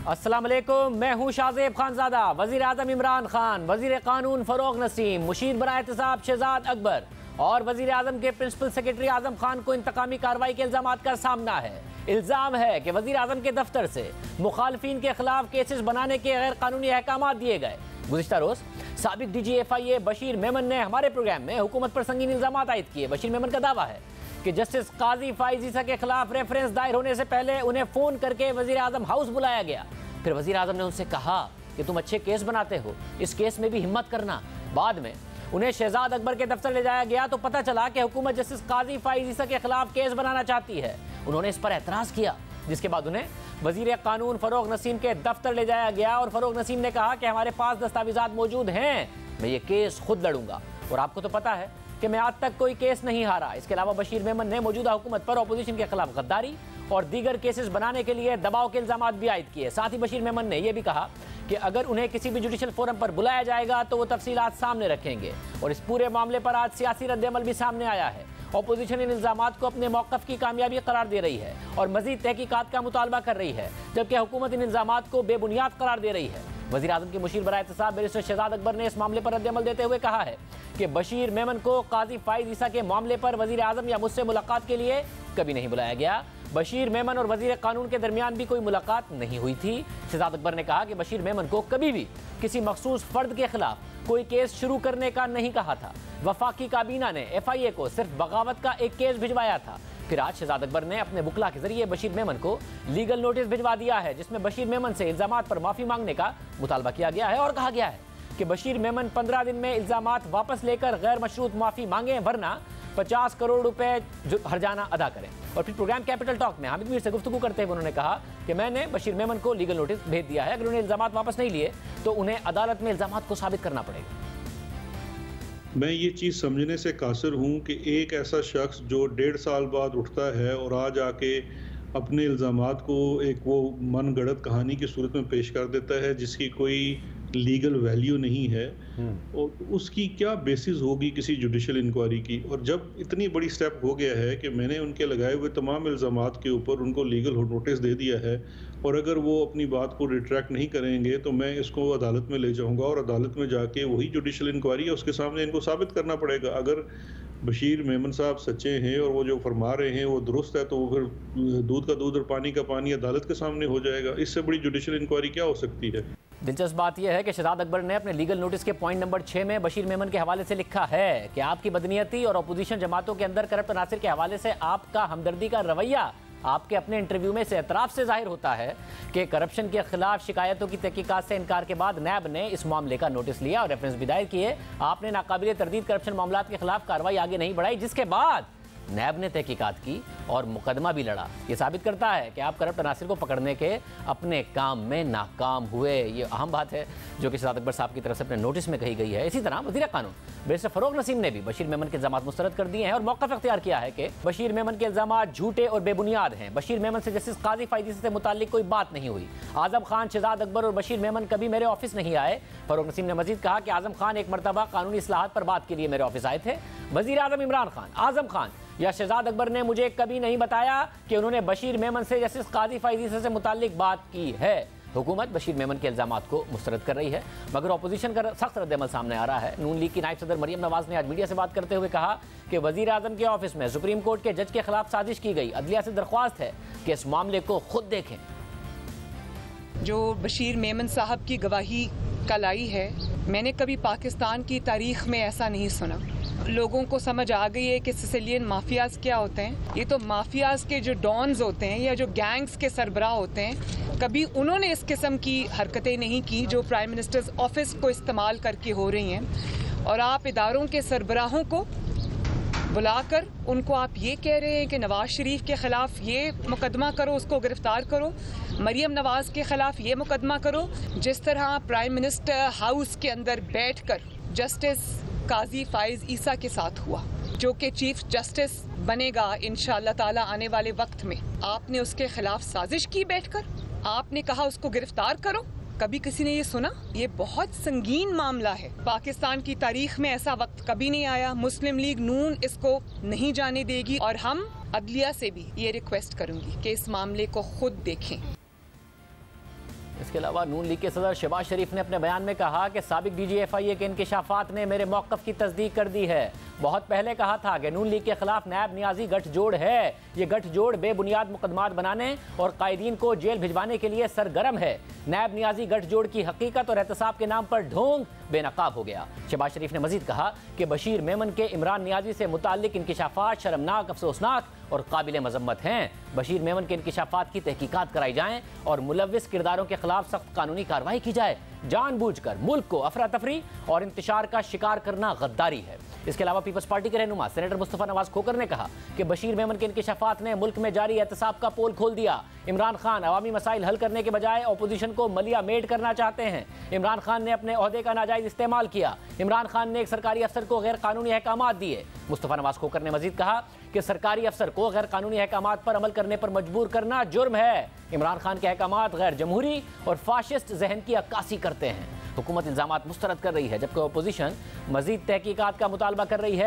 अस्सलाम वालेकुम, मैं हूँ शाहजेब खानजादा। वज़ीर आज़म इमरान खान, वज़ीर कानून फ़रोग़ नसीम, मुशीर बराए एहतसाब शहजाद अकबर और वज़ीर आज़म के प्रिंसिपल सेक्रेटरी आज़म खान को इंतकामी कार्रवाई के इल्ज़ामात का सामना है। इल्ज़ाम है कि वज़ीर आज़म के दफ्तर से मुखालफिन के खिलाफ केसेस बनाने के गैर कानूनी अहकाम दिए गए। गुज़िश्ता रोज़ साबिक़ DG FIA बशीर मेमन ने हमारे प्रोग्राम में हुकूमत पर संगीन इल्ज़ामात आयद किए। बशीर मेमन का दावा है कि जस्टिस काजी फाइज ईसा के खिलाफ रेफरेंस दायर होने से पहले उन्हें फ़ोन करके वज़ीर आज़म हाउस बुलाया गया। फिर वज़ीर आज़म ने उनसे कहा कि तुम अच्छे केस बनाते हो, इस केस में भी हिम्मत करना। बाद में उन्हें शहजाद अकबर के दफ्तर ले जाया गया तो पता चला कि हुकूमत जस्टिस काजी फाइज ईसा के खिलाफ केस बनाना चाहती है। उन्होंने इस पर एतराज़ किया, जिसके बाद उन्हें वज़ीर कानून फ़रोग़ नसीम के दफ्तर ले जाया गया और फ़रोग़ नसीम ने कहा कि हमारे पास दस्तावेज़ात मौजूद हैं, मैं ये केस खुद लड़ूंगा। और आपको तो पता है कि मैं आज तक कोई केस नहीं हारा। इसके अलावा बशीर मेमन ने मौजूदा हुकूमत पर अपोजिशन के खिलाफ गद्दारी और दीगर केसेस बनाने के लिए दबाव के इल्ज़ामात भी आयद किए। साथ ही बशीर मेमन ने यह भी कहा कि अगर उन्हें किसी भी जुडिशल फोरम पर बुलाया जाएगा तो वो तफसीलात सामने रखेंगे। और इस पूरे मामले पर आज सियासी रद्द-ए-अमल भी सामने आया है। अपोजिशन इन इल्ज़ामात को अपने मौक़िफ़ की कामयाबी करार दे रही है और मज़ीद तहकीकात का मुतालबा कर रही है, जबकि हुकूमत इन इल्ज़ामात को बेबुनियाद करार दे रही है। वज़ीर आज़म के मुशीर बराए एहतसाब बैरिस्टर शहजाद अकबर ने इस मामले पर रद्द-ए-अमल देते हुए कहा है कि बशीर मेमन को काजी फाइज ईसा के मामले पर वज़ीर आज़म या मुझसे मुलाकात के लिए कभी नहीं बुलाया गया। बशीर मेमन और वज़ीर कानून के दरमियान भी कोई मुलाकात नहीं हुई थी। शहजाद अकबर ने कहा कि बशीर मेमन को कभी भी किसी मखसूस फ़र्द के खिलाफ कोई केस शुरू करने का नहीं कहा था। वफाकी काबीना ने FIA को सिर्फ बगावत का एक केस भिजवाया था। फिर आज शहजाद अकबर ने अपने बुकला के जरिए बशीर मेमन को लीगल नोटिस भिजवा दिया है, जिसमें बशीर मेमन से इल्ज़ामात पर माफ़ी मांगने का मुतालबा किया गया है और कहा गया है कि बशीर मेमन 15 दिन में इल्ज़ामात वापस लेकर गैर मशरूत माफ़ी मांगें, वरना 50 करोड़ रुपए हर्जाना अदा करें। और फिर प्रोग्राम कैपिटल टॉक में हामिद मीर से गुफ्तगू करते हुए उन्होंने कहा कि मैंने बशीर मेमन को लीगल नोटिस भेज दिया है, अगर उन्हें इल्ज़ामात वापस नहीं लिए तो उन्हें अदालत में इल्ज़ामात को साबित करना पड़ेगा। मैं ये चीज़ समझने से कासिर हूँ कि एक ऐसा शख्स जो 1.5 साल बाद उठता है और आज आके अपने इल्ज़ामात को एक वो मन गढ़ंत कहानी की सूरत में पेश कर देता है जिसकी कोई लीगल वैल्यू नहीं है, और उसकी क्या बेसिस होगी किसी जुडिशल इंक्वायरी की। और जब इतनी बड़ी स्टेप हो गया है कि मैंने उनके लगाए हुए तमाम इल्ज़ामात के ऊपर उनको लीगल नोटिस दे दिया है, और अगर वो अपनी बात को रिट्रैक्ट नहीं करेंगे तो मैं इसको अदालत में ले जाऊंगा और अदालत में जाके वही जुडिशल इंक्वायरी है उसके सामने इनको साबित करना पड़ेगा। अगर बशीर मेमन साहब सच्चे हैं और वो जो फरमा रहे हैं वो दुरुस्त है, तो वो फिर दूध का दूध और पानी का पानी अदालत के सामने हो जाएगा। इससे बड़ी जुडिशल इंक्वायरी क्या हो सकती है। दिलचस्प बात यह है कि शहजाद अकबर ने अपने लीगल नोटिस के पॉइंट नंबर 6 में बशीर मेमन के हवाले से लिखा है कि आपकी बदनीयती और अपोजिशन जमातों के अंदर करप्ट अनासिर के हवाले से आपका हमदर्दी का रवैया आपके अपने इंटरव्यू में से एतराफ़ से जाहिर होता है कि करप्शन के खिलाफ शिकायतों की तहकीकात से इनकार के बाद नैब ने इस मामले का नोटिस लिया और रेफरेंस भी दायर किए। आपने नाकाबिले तरदीद करप्शन मामलात के खिलाफ कार्रवाई आगे नहीं बढ़ाई, जिसके बाद नैब ने तहकीकात की और मुकदमा भी लड़ा। ये साबित करता है कि आप करप्ट अनासिर को पकड़ने के अपने काम में नाकाम हुए। ये अहम बात है जो कि शहजाद अकबर साहब की तरफ से अपने नोटिस में कही गई है। इसी तरह वज़ीर कानून बैरिस्टर फ़रोग़ नसीम ने भी बशीर मेमन के इल्ज़ामात मुस्तरद कर दिए हैं और मौक़िफ़ इख्तियार किया है कि बशीर मेमन के इल्ज़ामात झूठे और बेबुनियाद हैं। बशीर मेमन से जस्टिस काजी फाइज ईसा से मुताल्लिक़ कोई बात नहीं हुई। आज़म खान, शहजाद अकबर और बशीर मेमन कभी मेरे ऑफिस नहीं आए। फ़रोग़ नसीम ने मज़ीद कहा कि आज़म खान एक मरतबा कानूनी इस्लाहात पर बात के लिए मेरे ऑफिस आए थे। वज़ीर आज़म इमरान खान, आज़म खान या शहजाद अकबर ने मुझे कभी नहीं बताया कि उन्होंने बशीर मेमन से जस्टिस काजी फाइज ईसा से मुताल्लिक़ बात की है। हुकूमत बशीर मेमन के इल्ज़ामात को मुस्तरद कर रही है, मगर अपोजिशन का सख्त रद्द-ए-अमल सामने आ रहा है। नून लीग की नायब सदर मरियम नवाज़ ने आज मीडिया से बात करते हुए कहा कि वज़ीर आज़म के ऑफिस में सुप्रीम कोर्ट के जज के खिलाफ साजिश की गई। अदलिया से दरख्वास्त है कि इस मामले को खुद देखें। जो बशीर मेमन साहब की गवाही कल आई है, मैंने कभी पाकिस्तान की तारीख में ऐसा नहीं सुना। लोगों को समझ आ गई है कि सिसिलियन माफियाज क्या होते हैं। ये तो माफियाज के जो डॉन्स होते हैं या जो गैंग्स के सरबराह होते हैं, कभी उन्होंने इस किस्म की हरकतें नहीं की जो प्राइम मिनिस्टर्स ऑफिस को इस्तेमाल करके हो रही हैं। और आप इदारों के सरबराहों को बुलाकर उनको आप ये कह रहे हैं कि नवाज शरीफ के ख़िलाफ़ ये मुकदमा करो, उसको गिरफ़्तार करो, मरियम नवाज़ के ख़िलाफ़ ये मुकदमा करो। जिस तरह प्राइम मिनिस्टर हाउस के अंदर बैठकर जस्टिस काजी फाइज ईसा के साथ हुआ, जो कि चीफ जस्टिस बनेगा इंशाअल्लाह ताला आने वाले वक्त में, आपने उसके खिलाफ साजिश की बैठकर, आपने कहा उसको गिरफ्तार करो। कभी किसी ने ये सुना? ये बहुत संगीन मामला है। पाकिस्तान की तारीख में ऐसा वक्त कभी नहीं आया। मुस्लिम लीग नून इसको नहीं जाने देगी और हम अदलिया से भी ये रिक्वेस्ट करूंगी कि इस मामले को खुद देखें। इसके अलावा नून लीग के सदर शहबाज शरीफ ने अपने बयान में कहा कि साबिक DGFIA के इंकिशाफात ने मेरे मौक़िफ़ की तस्दीक कर दी है। बहुत पहले कहा था कि नून लीग के खिलाफ नायब नियाजी गठजोड़ है। ये गठजोड़ बेबुनियाद मुकदमात बनाने और कायदीन को जेल भिजवाने के लिए सरगर्म है। नायब नियाजी गठजोड़ की हकीकत और एहतसाब के नाम पर ढोंग बेनकाब हो गया। शहबाज शरीफ ने मजीद कहा कि बशीर मेमन के इमरान नियाजी से मुताल्लिक इंकिशाफात शर्मनाक, अफसोसनाक और काबिल मजम्मत हैं। बशीर मेमन के इंकिशाफात की तहकीकात कराई जाएं और मुलव्विस किरदारों के खिलाफ सख्त कानूनी कार्रवाई की जाए। जानबूझकर मुल्क को अफरा तफरी और इंतशार का शिकार करना गद्दारी है। इसके अलावा पीपल्स पार्टी के रहनुमा सेनेटर मुस्तफा नवाज खोकर ने कहा कि बशीर मेमन के इंकिशाफात ने मुल्क में जारी एहतसाब का पोल खोल दिया। इमरान खान अवामी मसाइल हल करने के बजाय अपोजिशन को मलिया मेड करना चाहते हैं। इमरान खान ने अपने ओहदे का नाजायज इस्तेमाल किया। इमरान खान ने एक सरकारी अफसर को गैर कानूनी अहकामात दिए। मुस्तफा नवाज खोकर ने मजीद कहा कि सरकारी अफसर को गैर कानूनी अहकामात पर अमल करने पर मजबूर करना जुर्म है। इमरान खान के अहकामात गैर जमहूरी और फाशिस्ट जहन की अक्कासी करते हैं। हुकूमत इल्जामात मुस्तरद कर रही है, जबकि अपोजिशन मजीद तहकीकात का मुतालबा कर रही है।